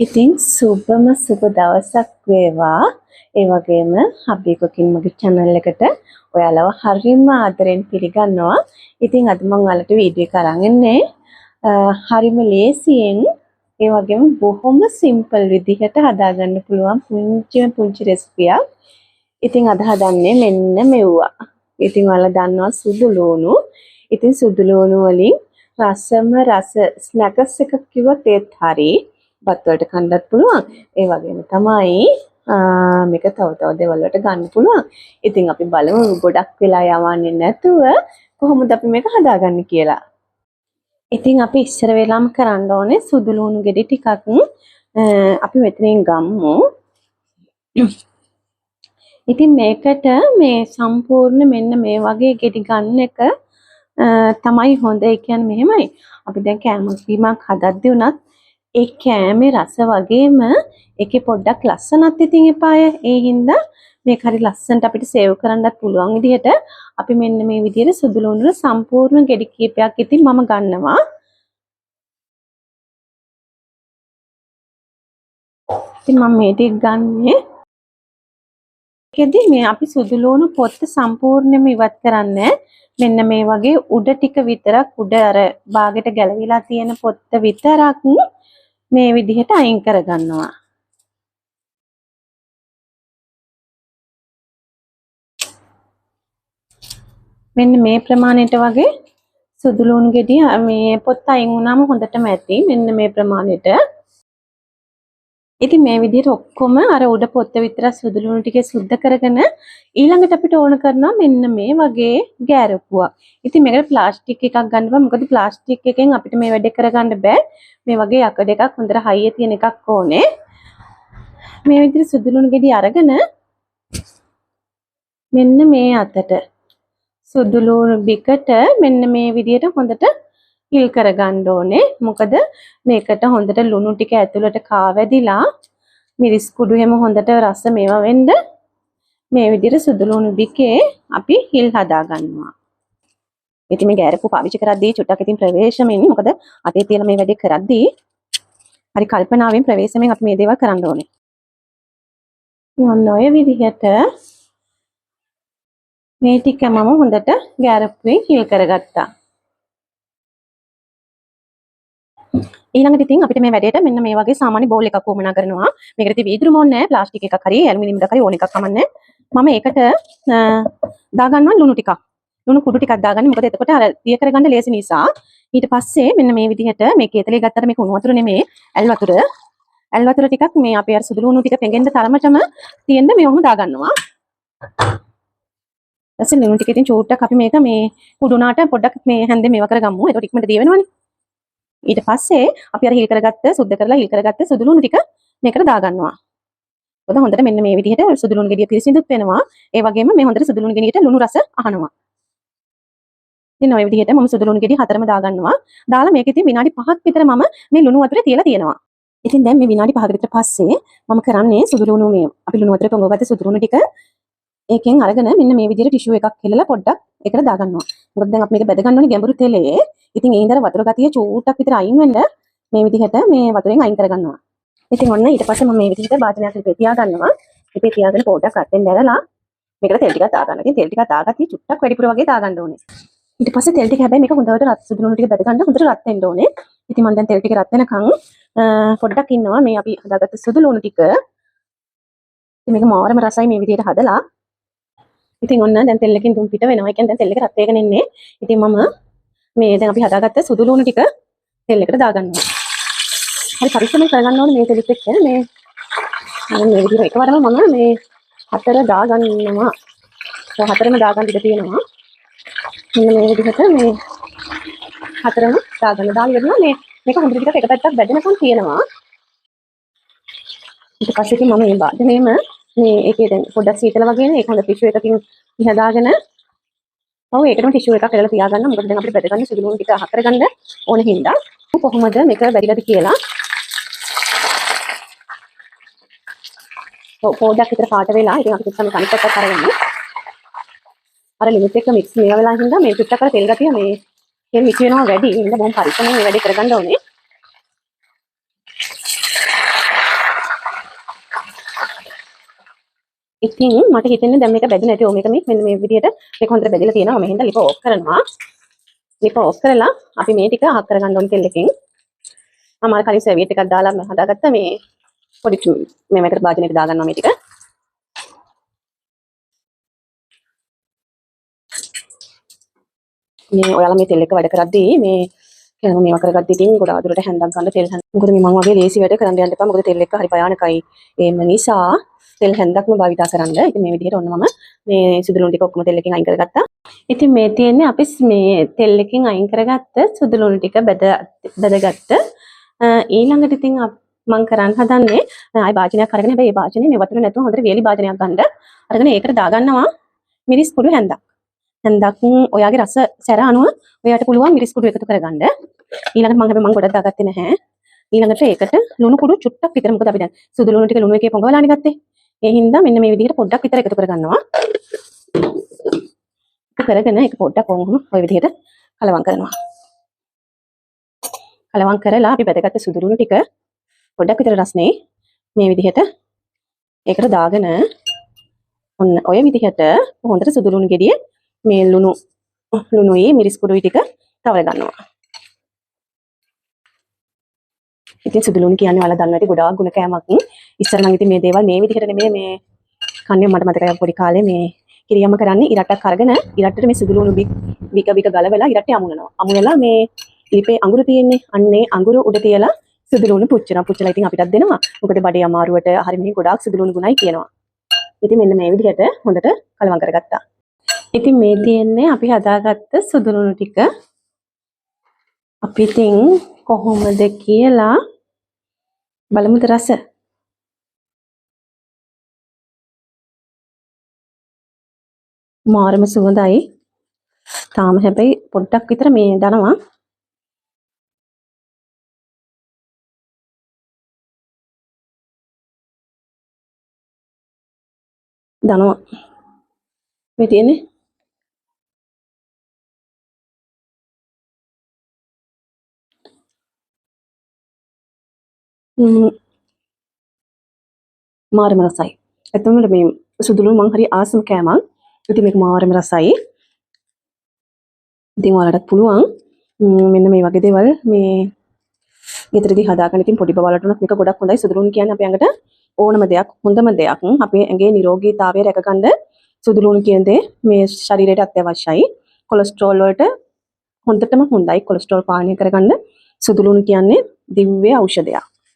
ඉතින් සුබම සුබ දවසක් වේවා. ඒ වගේම හබ්බි කුකින් මගේ channel එකට ඔයාලව හරියම ආදරෙන් පිළිගන්නවා. ඉතින් අද මම ඔයාලට වීඩියෝ එක අරන් ඉන්නේ හරිම ලේසියෙන් ඒ වගේම බොහොම සිම්පල් විදිහට හදාගන්න පුළුවන් පුංචි රෙසිපියක්. ඉතින් අද හදන්නේ මෙන්න මෙව්වා. ඉතින් ඔයාලා දන්නවා සුදු ලුණු. ඉතින් සුදු ලුණු වලින් රසම රස ස්නැකස් එකක් කිව්වොත් ඒත් හරි. බත් වලට කන්නත් පුළුවන්. ඒ වගේම තමයි මේක තව දේවල් වලට ගන්න පුළුවන්. ඉතින් අපි බලමු ගොඩක් වෙලා යවන්නේ නැතුව කොහොමද අපි මේක හදාගන්නේ කියලා. ඉතින් අපි ඉස්සර වෙලාම කරන්න ඕනේ සුදු ලුණු ගෙඩි ටිකක් අපි මෙතනින් ගමු. ඉතින් මේකට මේ සම්පූර්ණ මෙන්න මේ වගේ ගෙඩි ගන්න එක තමයි හොඳ. ඒ කියන්නේ මෙහෙමයි. අපි දැන් කෑමක් බීමක් හදද්දී උනත් ඒ කෑමේ රස වගේම ඒකේ පොඩ්ඩක් ලස්සනක් ඉතින් එපාය. ඒ හින්දා මේක හරි ලස්සනට අපිට සේව් කරන්නත් පුළුවන් විදිහට අපි මෙන්න මේ විදිහට සුදු ලුණු සම්පූර්ණ ගෙඩි කීපයක් ඉතින් මම ගන්නවා. ඉතින් මම මේ ටික ගන්නේ. ඒකෙදි මේ අපි සුදු ලුණු පොත්ත සම්පූර්ණයෙන්ම ඉවත් කරන්නේ. මෙන්න මේ වගේ උඩ ටික විතරක් උඩ අර බාගෙට ගැලවිලා තියෙන පොත්ත විතරක් මේ විදිහට අයින් කරගන්නවා. මෙන්න මේ ප්‍රමාණයට වගේ සුදු ලුණු ගෙඩිය මේ පොත්ත අයින් වුණාම හොඳටම ඇති. මෙන්න මේ ප්‍රමාණයට. ඉතින් මේ විදිහට ඔක්කොම අර උඩ පොත්ත විතර සුදු ලුණු ටිකේ සුද්ධ කරගෙන ඊළඟට අපිට ඕන කරනවා මෙන්න මේ වගේ ගෑරපුවක්. ඉතින් මේකට ප්ලාස්ටික් එකක් ගන්න බෑ. මොකද ප්ලාස්ටික් එකෙන් අපිට මේ වැඩේ කරගන්න බෑ. මේ වගේ යකඩ එකක් හොඳට හයිය තියෙන එකක් ඕනේ. මේ විදිහට සුදු ලුණු ගෙඩි අරගෙන මෙන්න මේ අතට සුදු ලුණු බිකට මෙන්න මේ විදිහට හොඳට හිල් කරගන්න ඕනේ. මොකද මේකට හොඳට ලුණු ටික ඇතුළට කාවැදිලා මිරිස් කුඩු හැම හොඳට රස මේවා වෙන්න මේ විදිහට සුදු ලුණු බිකේ අපි හිල් හදා ගන්නවා. ඉතින් මේ ගෑරපු පාවිච්චි කරද්දී චුට්ටක් ඉතින් ප්‍රවේශමෙන් මොකද අතේ තියලා මේ වැඩේ කරද්දී හරි කල්පනාවෙන් ප්‍රවේශමෙන් අපි මේ දේවල් කරන්න ඕනේ. මොන ඔය විදිහට මේ ටිකම හොඳට ගෑරපුවෙන් හිල් කරගත්තා. ඊළඟට ඉතින් අපිට මේ වැඩේට මෙන්න මේ වගේ සාමාන්‍ය බෝල් එකක් වුමනා කරනවා. මේකට ඉතින් වීදුරු මොන්නේ නැහැ. ප්ලාස්ටික් එකක් හරි ඇලුමිනියම් එකක් හරි ඕන එකක් කමන්නේ. මම ඒකට දාගන්නවා ලුණු ටිකක්. ලුණු කුඩු ටිකක් දාගන්නේ. මොකද එතකොට අර දිය කරගන්න ලේසි නිසා. ඊට පස්සේ මෙන්න මේ විදිහට මේ කේතලේ ගත්තට මේක උණු වතුර නෙමේ ඇල් වතුර. ඇල් වතුර ටිකක් මේ අපේ අර සුදු ලුණු ටික පෙඟෙන්න තරමටම තියෙන්න මේ වුණ දාගන්නවා. ඊට ලුණු ටික ඉතින් චූට්ටක් අපි මේක මේ කුඩුනාට පොඩ්ඩක් මේ හැන්දේ මේවා කරගමු. ඒක ඉක්මනට දිය වෙනවනේ. ඊට පස්සේ අපි අර හිල් කරගත්ත සුද්ධ කරලා හිල් කරගත්ත සුදු ලුණු ටික මේකට දාගන්නවා. මොකද හොඳට මෙන්න මේ විදිහට සුදු ලුණු ගෙඩිය පිරිසිදුත් වෙනවා. ඒ වගේම මේ හොඳට සුදු ලුණු ගෙඩියට ලුණු රස අහනවා. ඉතින් ඔය විදිහට මම සුදු ලුණු ගෙඩිය හතරම දාගන්නවා. දාලා මේක ඉතින් විනාඩි 5ක් විතර මම මේ ලුණු වතුරේ තියලා තියෙනවා. ඉතින් දැන් මේ විනාඩි 5කට විතර පස්සේ මම කරන්නේ සුදු ලුණු මේ අපි ලුණු වතුරේ පොඟවගත්ත සුදු ලුණු ටික ඒකෙන් අරගෙන මෙන්න මේ විදිහට ටිෂු එකක් හෙලලා පොඩ්ඩක් ඒකට දාගන්නවා. මොකද දැන් අපි මේක බෙද ගන්න ඕනේ ගැඹුරු තෙලේ. ඉතින් ඒ ඉඳලා වතුර ගතිය චූට්ටක් විතර අයින් වෙන්න මේ විදිහට මේ වතුරෙන් අයින් කරගන්නවා. ඉතින් ඔන්න ඊට පස්සේ මම මේ විදිහට භාජනයක් ලිපේ තියාගන්නවා. ලිපේ තියාගෙන පොඩ්ඩක් රත් වෙන්න ඇරලා මේකට තෙල් ටිකක් දාගන්නවා. ඉතින් තෙල් ටිකක් දාගත්තී චුට්ටක් වැඩිපුර වගේ දාගන්න ඕනේ. ඊට පස්සේ තෙල් ටික හැබැයි මේක හොඳට රත් සුදු ලුණු ටික බෙද ගන්න හොඳට රත් වෙන්න ඕනේ. ඉතින් මම දැන් තෙල් ටික රත් වෙනකන් පොඩ්ඩක් ඉන්නවා මේ අපි හදාගත්ත සුදු ලුණු ටික. ඉතින් මේක මාරම රසයි මේ විදිහට හදලා. ඉතින් ඔන්න දැන් තෙල් එකකින් දුම් පිට වෙනවා. ඒ කියන්නේ දැන් තෙල් එක රත් වෙගෙන ඉන්නේ. ඉතින් මම මේ දැන් අපි හදාගත්ත සුදු ලුණු ටික තෙල් එකට දාගන්නවා. හරි පරිස්සමෙන් කරගන්න ඕනේ මේ තෙලෙත් එක්ක මේ විදිහට එකවරම මම මේ හතර දාගන්නවා. හතරම දාගන්න ඉඩ තියෙනවා. මෙන්න මේ විදිහට මේ හතරම දාගන්න. දාලා ඉවරනවා මේ මේක හොඳට ටිකක් එක පැත්තක් බැදෙනකන් තියෙනවා. ඊට පස්සේ ඉතින් මම මේ භාජනයේම මේ ඒකේ දැන් පොඩ්ඩක් සීතල වගේනේ ඒක හොඳ ටිෂු එකකින් හදාගෙන ඔව් ඒකටම ටිෂු එකක් කරලා තියාගන්න. මොකද දැන් අපිට බෙද ගන්න සුදු ලුණු ටික හතර ගන්න ඕන හින්දා කොහොමද මේක බැරිලාද කියලා. ඔව් පොඩ්ඩක් විතර පාට වෙලා ඉතින් අපි කිව්වම කණිත් එකක් අරගන්න. අර ලිමිට් එක මික්ස් මේවා වෙලා හින්දා මේ චුට්ටක් අර තෙල් ගතිය මේ තෙල් මික්ස් වෙනවා වැඩි. හින්දා බොහොම පරිස්සමෙන් මේ වැඩේ කරගන්න ඕනේ. ඉතින් මට හිතෙන්නේ දැන් මේක බැදෙන්නේ නැති. මේක මෙන්න මේ විදිහට මේක හොඳට බැදලා තියෙනවා. මම හින්දා ලිප ඕෆ් කරනවා. ලිප ඕෆ් කරලා අපි මේ ටික අහක් කරගන්න ඕන තෙල් එකෙන්. මම අර කලින් සර්වියට් එකක් දාලා හදාගත්ත මේ පොඩි මේකට භාජනයකට දාගන්නවා මේ ටික. මේ ඔයාලා මේ තෙල් එක වැඩ කරද්දී මේ කියනවා මේවා කරගද්දී ඉතින් ගොඩාක් දුරට හැන්දක් ගන්න තෙල් හැන්ද. මොකද මේ මම වගේ ලේසි වැඩ කරන්න යන්න එපා. මොකද තෙල් එක හරි භයානකයි. ඒ නිසා තෙල් හැන්දක්ම භාවිතා කරන්න. ඉතින් මේ විදිහට ඔන්න මම මේ සුදුලුණු ටික ඔක්කොම තෙල් එකෙන් අයින් කරගත්තා. ඉතින් මේ තියෙන්නේ අපි මේ තෙල් එකෙන් අයින් කරගත්ත සුදුලුණු ටික බැදගත්ත. ඊළඟට ඉතින් මම කරන්න හදන්නේ ආයි භාජනයක් අරගෙන හැබැයි මේ භාජනේ මේ වතුර නැතුව හොඳට වේලි භාජනයක් ගන්න. අරගෙන ඒකට දාගන්නවා මිරිස් කුඩු හැන්දක්. හැන්දක් ඔයාගේ රස සැර අනුව ඔයාට පුළුවන් මිරිස් කුඩු එකතු කරගන්න. ඊළඟට මම ගොඩක් දාගත්තේ නැහැ. ඊළඟට ඒකට ලුණු කුඩු චුට්ටක් විතර මොකද අපි දැන් සුදු ලුණු ටික ලුණු එකේ පොඟවලානේ ගත්තේ. ඒ හින්දා මෙන්න මේ විදිහට පොඩ්ඩක් විතර එකතු කරගන්නවා. කරගෙන ඒක පොඩ්ඩක් වොන් ඔය විදිහට කලවම් කරනවා. කලවම් කරලා අපි බෙදගත්ත සුදු ලුණු ටික පොඩ්ඩක් විතර රස්නේ මේ විදිහට ඒකට දාගෙන ඔන්න ඔය විදිහට හොඳට සුදු ලුණු ගෙඩිය මේ ලුණුයි මිරිස් කුඩුයි ටික තවර ගන්නවා. ඉතින් සුදු ලුණු කියන්නේ ඔයාලා දන්නවා ඇති ගොඩාක් ගුණ කෑමක්. ඉස්සර නම් ඉතින් මේ දේවල් මේ විදිහට නෙමෙයි මේ කන්නේ මට මතකයි පොඩි කාලේ මේ කිරියම්ම කරන්නේ ඉරටක් අරගෙන ඉරටට මේ සුදු ලුණු බික ගලවලා ඉරටේ අමුණනවා. අමුණලා මේ ලිපේ අඟුරු තියෙන්නේ. අන්නේ අඟුරු උඩ තියලා සුදු ලුණු පුච්චලා ඉතින් අපිටත් දෙනවා. මොකද බඩේ අමාරුවට හරි මේ ගොඩාක් සුදු ලුණු ගුණයි කියනවා. ඉතින් මෙන්න මේ විදිහට හොඳට කලවම් කරගත්තා. ඉතින් මේ තියෙන්නේ අපි හදාගත්ත සුදු ලුණු ටික. අපි ඉතින් කොහොමද කියලා බලමුද රස. මාරම සුවඳයි. තාම හැබැයි පොඩ්ඩක් විතර මේ දනවා. මේ තියෙන්නේ මාරම රසයි. ඇත්තටම මේ සුදු ලුණු මං හරි ආසම කෑමක්. ඉතින් මේක මාරම රසයි. ඉතින් ඔයාලටත් පුළුවන් මෙන්න මේ වගේ දේවල් මේ ගෙදරදී හදාගන්න. ඉතින් පොඩි බබාලට උනත් මේක ගොඩක් හොඳයි. සුදු ලුණු කියන්නේ අපේ ඇඟට ඕනම දෙයක්, හොඳම දෙයක්. අපේ ඇඟේ නිරෝගීතාවය රැකගන්න සුදු ලුණු කියන දේ මේ ශරීරයට අත්‍යවශ්‍යයි. කොලෙස්ටරෝල් වලට හොඳටම හොඳයි. කොලෙස්ටරෝල් පාලනය කරගන්න සුදු ලුණු කියන්නේ දිව්‍ය ඖෂධයක්.